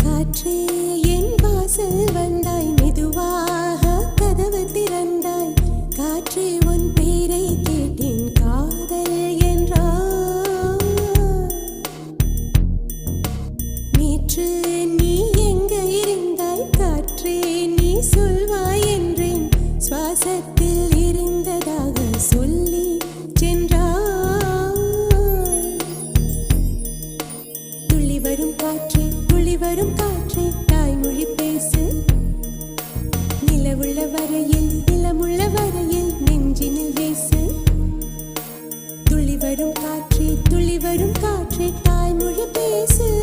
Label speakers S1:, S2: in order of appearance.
S1: காற்றே என் வாசல் வந்தாய், மெதுவாக கதவு திறந்தாய். காற்றே உன் பேரை கேட்டேன், காதல் என்றாய். நேற்று நீ எங்க இருந்தாய், காற்றே நீ சொல்வாய் என்றேன். சுவாசத்தில் இருந்ததாக சொல்லி சென்றாய். துள்ளி வரும் காற்றே, துள்ளி வரும் காற்றே, தாய்மொழி பேசு. நிலவுள்ள வரையில், நிலமுள்ள வரையில் நெஞ்சினில் வீசு. துள்ளி வரும் காற்றே, துள்ளி வரும் காற்றே, தாய்மொழி பேசு.